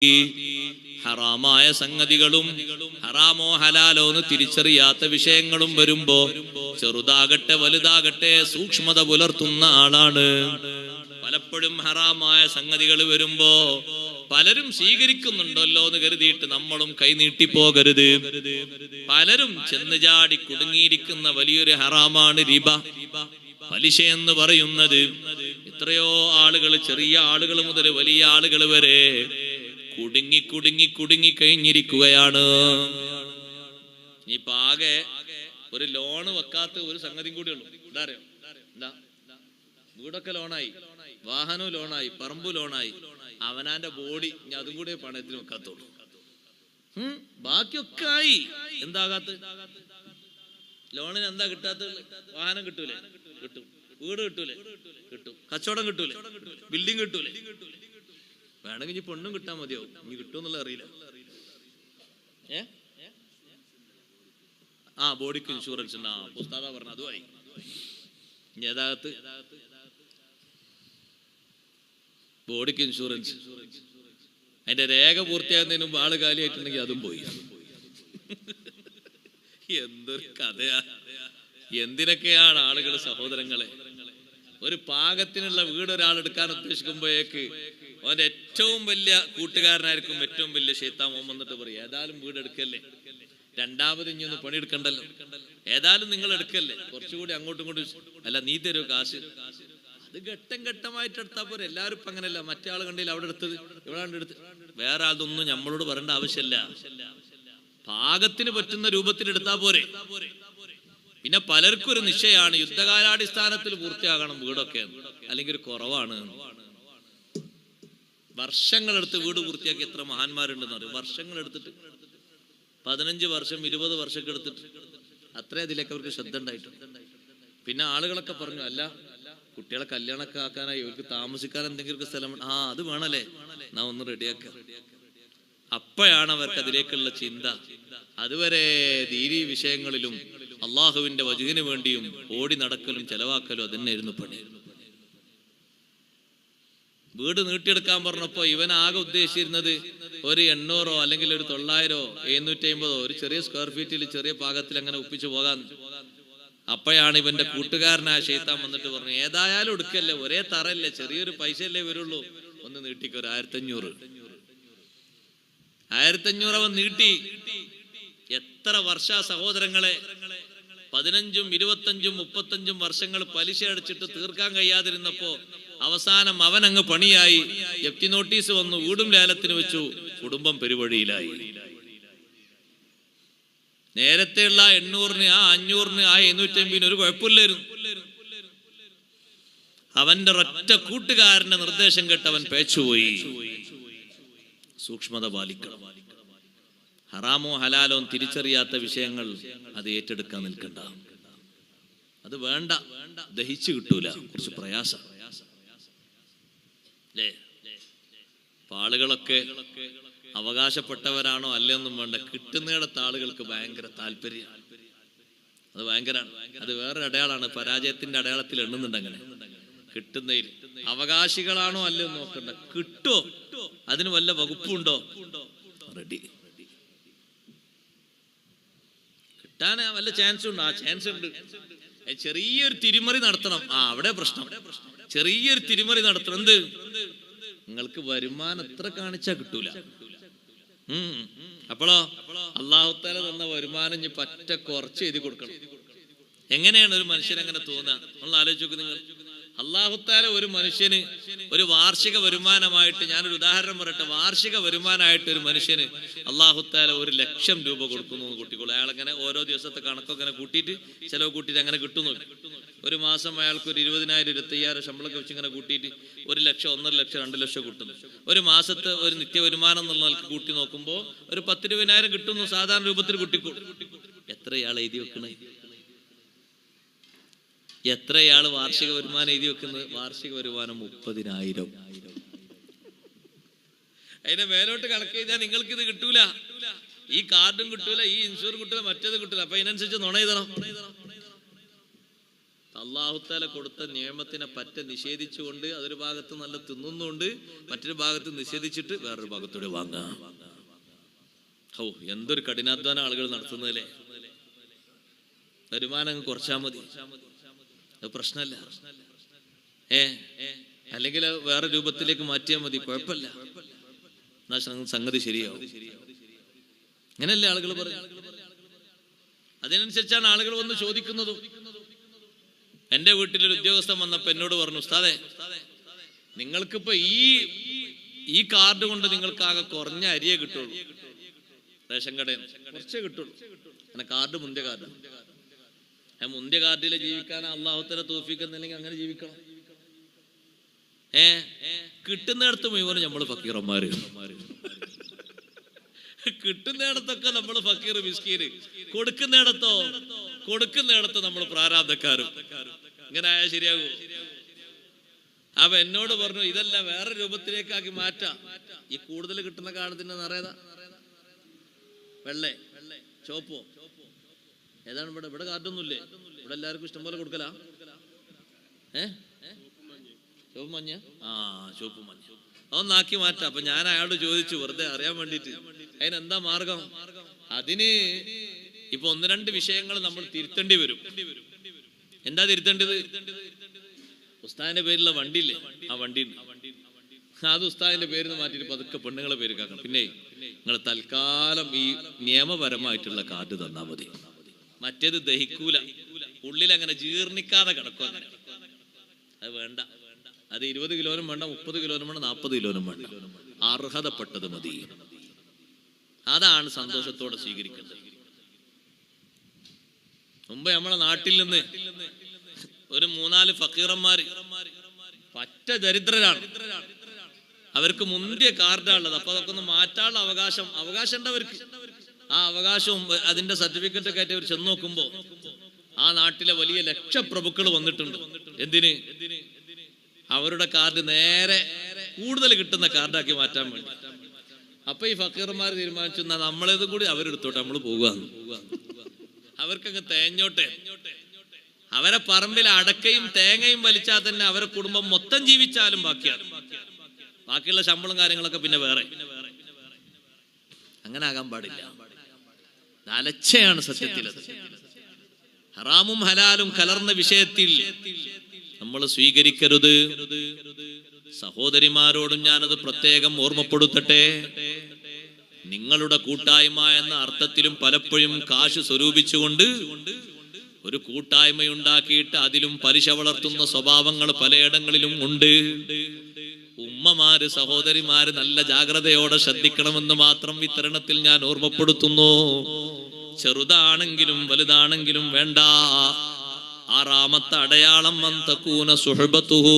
ഹറാമായ സംഗതികളും ഹറാമോ ഹലാലോ എന്ന് തിരിച്ചറിയാത്ത വിഷയങ്ങളും വരുമ്പോ ചെറുതാകട്ടെ വലുതാകട്ടെ സൂക്ഷ്മത പുലർത്തുന്ന ആളാണ്. പലപ്പോഴും ഹറാമായ സംഗതികൾ വരുമ്പോ പലരും സ്വീകരിക്കുന്നുണ്ടല്ലോ എന്ന് കരുതിയിട്ട് നമ്മളും കൈനീട്ടിപ്പോകരുത്. പലരും ചെന്ന് ചാടി കുടുങ്ങിയിരിക്കുന്ന വലിയൊരു ഹറാമാണ് റിബ, പലിശ എന്ന് പറയുന്നത്. എത്രയോ ആളുകൾ, ചെറിയ ആളുകൾ മുതൽ വലിയ ആളുകൾ വരെ കുടുങ്ങി കുടുങ്ങി കുടുങ്ങി കഴിഞ്ഞിരിക്കുകയാണ്. ഇനിയിപ്പോ ആകെ ഒരു ലോണ് വെക്കാത്ത ഒരു സംഗതിയും കൂടി ഉള്ളു. എന്താ അറിയോ? എന്താ? വീടൊക്കെ ലോണായി, വാഹനവും ലോണായി, പറമ്പ് ലോണായി, അവനാന്റെ ബോഡി ഇനി അതും കൂടെ പണയത്തിന് വെക്കാത്തുള്ളൂ. ബാക്കിയൊക്കെ ആയി. എന്താകാത്ത? ലോണിന് എന്താ കിട്ടാത്ത? വാഹനം കിട്ടൂലേ? കിട്ടും. വീട് കിട്ടൂലേ? കിട്ടും. കച്ചവടം കിട്ടൂലേ? ബിൽഡിംഗ് കിട്ടൂലേ? വേണമെങ്കിൽ ഇനി പെണ്ണും കിട്ടാൻ മതിയാവും. ഇനി കിട്ടുമെന്നുള്ള അറിയില്ല. ബോഡിക്ക് ഇൻഷുറൻസ് ഉണ്ട്. പുസ്തകം പറഞ്ഞ അതുമായി. ഇനി യഥാകത്ത് ബോഡിക്ക് ഇൻഷുറൻസ്, അതിന്റെ രേഖ പൂർത്തിയാകുന്നതിന് മുമ്പ് ആള് കാലിയായിട്ടുണ്ടെങ്കിൽ അതും പോയി. എന്തൊരു കഥയാ! എന്തിനൊക്കെയാണ് ആളുകൾ, സഹോദരങ്ങളെ, ഒരു പാകത്തിനുള്ള വീട് ഒരാൾ എടുക്കാൻ ഉദ്ദേശിക്കുമ്പോഴേക്ക് അവന്റെ ഏറ്റവും വലിയ കൂട്ടുകാരനായിരിക്കും ഏറ്റവും വലിയ ശൈത്താൻ വന്നിട്ട് പറയും, ഏതായാലും വീട് എടുക്കല്ലേ, രണ്ടാമത് ഇനി ഒന്ന് പണിയെടുക്കണ്ടല്ലോ, ഏതായാലും നിങ്ങൾ എടുക്കല്ലേ, കുറച്ചുകൂടി അങ്ങോട്ടും ഇങ്ങോട്ടും, അല്ല നീ തരുമോ കാശ്? അത് ഘട്ടം ഘട്ടമായിട്ട് എടുത്താൽ പോരെ. എല്ലാവരും ഇപ്പൊ അങ്ങനെയല്ല. മറ്റേ ആൾ കണ്ടില്ല, അവിടെ എടുത്തത്, ഇവിടെ എടുത്ത്. വേറെ ആളതൊന്നും നമ്മളോട് പറയേണ്ട ആവശ്യമില്ല. പാകത്തിന് പറ്റുന്ന രൂപത്തിൽ എടുത്താൽ പോരെ. പിന്നെ പലർക്കും ഒരു നിശ്ചയമാണ് യുദ്ധകാലാടിസ്ഥാനത്തിൽ പൂർത്തിയാകണം വീടൊക്കെ, അല്ലെങ്കിൽ ഒരു കുറവാണ്. വർഷങ്ങളെടുത്ത് വീട് പൂർത്തിയാക്കി എത്ര മഹാന്മാരുണ്ടെന്ന് അറിയും. വർഷങ്ങൾ എടുത്തിട്ട് 15 വർഷം 20 വർഷമൊക്കെ എടുത്തിട്ട് അത്രേ അതിലേക്ക് അവർക്ക് ശ്രദ്ധ ഉണ്ടായിട്ടുണ്ട്. പിന്നെ ആളുകളൊക്കെ പറഞ്ഞു, അല്ല കുട്ടികളെ കല്യാണമൊക്കെ ആക്കാനായി അവർക്ക് താമസിക്കാൻ എന്തെങ്കിലും സ്ഥലം, അത് വേണല്ലേ, നാ ഒന്ന് റെഡിയാക്ക. അപ്പോഴാണ് അവർക്ക് അതിലേക്കുള്ള ചിന്ത. അതുവരെ ദീനീ വിഷയങ്ങളിലും അള്ളാഹുവിന്റെ വജുഹിന് വേണ്ടിയും ഓടി നടക്കലും ചെലവാക്കലും അതന്നെയായിരുന്നു പണി. വീട് നീട്ടിയെടുക്കാൻ പറഞ്ഞപ്പോ ഇവൻ ആകെ ഉദ്ദേശിച്ചിരുന്നത് ഒരു 800 അല്ലെങ്കിൽ ഒരു 900 750 ഒരു ചെറിയ സ്ക്വയർ ഫീറ്റിൽ ചെറിയ പാകത്തിൽ അങ്ങനെ ഒപ്പിച്ചു പോകാൻ. അപ്പോഴാണ് ഇവന്റെ കൂട്ടുകാരനായ ശൈത്താൻ വന്നിട്ട് പറഞ്ഞു, ഏതായാലും എടുക്കല്ലേ, ഒരേ തറല്ലേ, ചെറിയൊരു പൈസയല്ലേ വരുള്ളൂ, ഒന്ന് നീട്ടിക്കോ, ഒരു 1500 അവൻ നീട്ടി. എത്ര വർഷ സഹോദരങ്ങളെ, 15, 25, 35 വർഷങ്ങൾ പലിശ അടിച്ചിട്ട് തീർക്കാൻ കഴിയാതിരുന്നപ്പോ അവസാനം അവൻ അങ്ങ് പണിയായി. ജപ്തി നോട്ടീസ് വന്നു, വീടും ലേലത്തിന് വെച്ചു, കുടുംബം പെരുവഴിയിലായി. നേരത്തെയുള്ള 800-ന് 500-ന് 750-ന് ഒരു കുഴപ്പമില്ലായിരുന്നു. അവന്റെ ഒരൊറ്റ കൂട്ടുകാരന്റെ നിർദ്ദേശം കേട്ട് അവൻ പേച്ചുപോയി. സൂക്ഷ്മത പാലിക്കണം. ഹറാമോ ഹലാലോ തിരിച്ചറിയാത്ത വിഷയങ്ങൾ അത് ഏറ്റെടുക്കാൻ നിൽക്കണ്ട. അത് വേണ്ട, ദഹിച്ചു കിട്ടൂല, കുറച്ച് പ്രയാസം അല്ലേ? ആളുകളൊക്കെ അവകാശപ്പെട്ടവരാണോ അല്ലെന്നും വേണ്ട, കിട്ടുന്നിടത്ത് ആളുകൾക്ക് ഭയങ്കര താല്പര്യം. അത് ഭയങ്കരമാണ്. അത് വേറൊരു അടയാളാണ്, പരാജയത്തിന്റെ അടയാളത്തിൽ എണ്ണുന്നുണ്ട്. അങ്ങനെ കിട്ടുന്നതിൽ അവകാശികളാണോ അല്ലെന്ന് നോക്കണ്ട, കിട്ടോ, അതിന് വല്ല വകുപ്പുണ്ടോ, റെഡി. കിട്ടാൻ വല്ല ചാൻസ് ഉണ്ടോ? ആ ചാൻസ് ഉണ്ട്. ചെറിയൊരു തിരിമറി നടത്തണം. അവിടെ പ്രശ്നം. ചെറിയൊരു തിരിമറി നടത്തണം. എന്ത്? നിങ്ങൾക്ക് വരുമാനം എത്ര കാണിച്ചാ കിട്ടൂല. അപ്പോഴോ അല്ലാഹു തആല തന്ന വരുമാനം ഇനി പറ്റ കുറച്ച് എഴുതി കൊടുക്കണം. എങ്ങനെയാണ് ഒരു മനുഷ്യൻ അങ്ങനെ തോന്നുക? നമ്മൾ ആലോചിച്ച് നോക്ക് നിങ്ങൾ. അല്ലാഹു തആല ഒരു മനുഷ്യന് ഒരു വാർഷിക വരുമാനമായിട്ട്, ഞാനൊരു ഉദാഹരണം പറയട്ടെ, വാർഷിക വരുമാനമായിട്ട് ഒരു മനുഷ്യന് അല്ലാഹു തആല 1,00,000 രൂപ കൊടുക്കുന്നു കുട്ടികൾ. അയാളങ്ങനെ ഓരോ ദിവസത്തെ കണക്കൊക്കെ അങ്ങനെ കൂട്ടിയിട്ട് ചിലവ് കൂട്ടിയിട്ട് അങ്ങനെ കിട്ടുന്നു. ഒരു മാസം അയാൾക്ക് ഒരു 20,000 25,000 ശമ്പളമൊക്കെ വെച്ച് ഇങ്ങനെ കൂട്ടിയിട്ട് 1,00,000 1.5 ലക്ഷം 2 ലക്ഷം കിട്ടുന്നു. ഒരു മാസത്തെ ഒരു നിത്യ വരുമാനം എന്നുള്ള നിലക്ക് കൂട്ടി നോക്കുമ്പോൾ ഒരു 10,000-20,000 കിട്ടുന്നു സാധാരണ രൂപത്തിൽ കുട്ടിക്കൂടും. എത്ര ഇയാൾ എഴുതി വെക്കണേ? എത്ര ഇയാൾ വാർഷിക വരുമാനം എഴുതി വെക്കുന്നത്? വാർഷിക വരുമാനം 30,000. അതിനെ മേലോട്ട് കണക്ക് കഴിഞ്ഞാൽ നിങ്ങൾക്ക് ഇത് കിട്ടൂല. ഈ കാർഡും കിട്ടൂല, ഈ ഇൻഷുറൻസ് കിട്ടൂല, മറ്റേത് കിട്ടൂല. അപ്പൊ അതിനനുസരിച്ച് നുണ എഴുതണം. അല്ലാഹുത്താല കൊടുത്ത നിയമത്തിനെ പറ്റ നിഷേധിച്ചുകൊണ്ട് അതൊരു ഭാഗത്ത് നല്ല തിന്നുന്നുണ്ട്, മറ്റൊരു ഭാഗത്ത് നിഷേധിച്ചിട്ട് വേറൊരു ഭാഗത്തൂടെ വാങ്ങാം. ഓ, എന്തൊരു കഠിനാധ്വാനം ആളുകൾ നടത്തുന്നതല്ലേ. വരുമാനം അങ്ങ് കുറച്ചാ മതി, അത് പ്രശ്നമല്ല. അല്ലെങ്കിൽ വേറെ രൂപത്തിലേക്ക് മാറ്റിയാൽ മതി, കുഴപ്പമില്ല, എന്നാ സംഗതി ശരിയാവും. അങ്ങനെയല്ലേ ആളുകൾ പറയും. അതിനനുസരിച്ചാണ് ആളുകൾ വന്ന് ചോദിക്കുന്നതും. എന്റെ വീട്ടിലൊരു ഉദ്യോഗസ്ഥൻ വന്നപ്പോ എന്നോട് പറഞ്ഞു, ഉസ്താദേ, നിങ്ങൾക്കിപ്പോ ഈ കാർഡ് കൊണ്ട് നിങ്ങൾക്ക് ആകെ കുറഞ്ഞ അരിയെ കിട്ടുള്ളൂ, റേഷൻ കടയിൽ കുറച്ചേ കിട്ടുള്ളൂ. അങ്ങനെ കാർഡ് മുന്തിയ കാർഡ്, മുന്തിയ കാർഡിൽ ജീവിക്കാൻ അള്ളാഹുത്തല തൗഫീഖ് എന്നില്ലെങ്കിൽ അങ്ങനെ ജീവിക്കണം. കിട്ടുന്നിടത്ത് മുഴുവനും നമ്മള് ഫക്കീറന്മാര്, കിട്ടുന്നിടത്തൊക്കെ നമ്മൾ ഫക്കീർ മിസ്കീന്, കൊടുക്കുന്നിടത്ത് നമ്മൾ പ്രാരാബ്ധക്കാരും. ഇങ്ങനെ ആയാൽ ശരിയാകൂ? അപ്പൊ എന്നോട് പറഞ്ഞു, ഇതല്ല വേറെ രൂപത്തിലേക്കാക്കി മാറ്റാം. ഈ കൂടുതൽ കിട്ടുന്ന കാർഡിന്റെ നിറയതാ, വെള്ളേ ചോപ്പോ ഏതാണ്? ഇവിടെ കാർഡൊന്നുമില്ലേ? ഇവിടെ എല്ലാവർക്കും ഇഷ്ടംപോലെ കൊടുക്കലാ. ചുവപ്പ് മഞ്ഞ, ചുവപ്പ് മഞ്ഞ അതൊന്നാക്കി മാറ്റാം. അപ്പൊ ഞാൻ അയാളോട് ചോദിച്ചു, വെറുതെ അറിയാൻ വേണ്ടിട്ട്, അതിനെന്താ മാർഗം? അതിന് ഇപ്പൊ 1-2 വിഷയങ്ങൾ നമ്മൾ തിരുത്തേണ്ടി വരും. എന്താ തിരുത്തേണ്ടത്? ഉസ്താദിന്റെ പേരിലുള്ള വണ്ടിയില്ലേ, ആ വണ്ടി അത് ഉസ്താദിന്റെ പേരിൽ മാറ്റിട്ട് പതുക്കെ പെണ്ണുങ്ങളെ പേര് കാക്കണം. പിന്നെ നിങ്ങൾ തൽക്കാലം ഈ നിയമപരമായിട്ടുള്ള കാർഡ് തന്നാ മതി. മറ്റേത് ദഹിക്കൂല, ഉള്ളിൽ അങ്ങനെ ജീർണിക്കാതെ കിടക്കും. അങ്ങനെ അത് വേണ്ട. അത് 20 കിലോനും വേണ്ട, 30 കിലോനും വേണ്ട, 40 കിലോനും വേണ്ട, അർഹതപ്പെട്ടത് മതി. അതാണ് സന്തോഷത്തോടെ സ്വീകരിക്കേണ്ടത്. മുമ്പ് നമ്മളെ നാട്ടിൽ നിന്ന് ഒരു 3-4 ഫക്കീറന്മാര് പറ്റ ദരിദ്രരാണ്, അവർക്ക് മുന്തിയ കാർഡാണുള്ളത്. അപ്പൊ അതൊക്കെ ഒന്ന് മാറ്റാനുള്ള അവകാശം ഉണ്ടവർക്ക്. ആ അവകാശവും അതിന്റെ സർട്ടിഫിക്കറ്റ് ഒക്കെ ആയിട്ട് അവർ ചെന്ന് നോക്കുമ്പോ ആ നാട്ടിലെ വലിയ ലക്ഷപ്രഭുക്കൾ വന്നിട്ടുണ്ട്. എന്തിന്? അവരുടെ കാർഡ് നേരെ കൂടുതൽ കിട്ടുന്ന കാർഡാക്കി മാറ്റാൻ വേണ്ടി. അപ്പൊ ഈ ഫക്കീർമാർ തീരുമാനിച്ചു, എന്നാ നമ്മളേതും കൂടി അവരെടുത്തോട്ടെ, നമ്മൾ പോവുക. അവർക്കങ്ങ് തേഞ്ഞോട്ടെ. അവരെ പറമ്പിൽ അടക്കയും തേങ്ങയും വലിച്ചാൽ തന്നെ അവരെ കുടുംബം മൊത്തം ജീവിച്ചാലും ബാക്കിയാണ്. ബാക്കിയുള്ള ശമ്പളം കാര്യങ്ങളൊക്കെ പിന്നെ വേറെ. അങ്ങനെ ആകാൻ പാടില്ല. അലച്ചയാണ് സത്യത്തിൽ. ഹറാമും ഹലാലും കലർന്ന വിഷയത്തിൽ നമ്മൾ സ്വീകരിക്കരുത്. സഹോദരിമാരോടും ഞാനത് പ്രത്യേകം ഓർമ്മപ്പെടുത്തട്ടെ. നിങ്ങളുടെ കൂട്ടായ്മ എന്ന അർത്ഥത്തിലും പലപ്പോഴും കാശ് സ്വരൂപിച്ചുകൊണ്ട് ഒരു കൂട്ടായ്മയുണ്ടാക്കിയിട്ട് അതിലും പലിശ വളർത്തുന്ന സ്വഭാവങ്ങൾ പലയിടങ്ങളിലും ഉണ്ട്. ഉമ്മമാര്, സഹോദരിമാര് നല്ല ജാഗ്രതയോടെ ശ്രദ്ധിക്കണമെന്ന് മാത്രം ഇത്തരണത്തിൽ ഞാൻ ഓർമ്മപ്പെടുത്തുന്നു. ചെറുതാണെങ്കിലും വലുതാണെങ്കിലും വേണ്ട. 6ാമത്തെ അടയാളം, മൻ തകൂന സുഹബതുഹു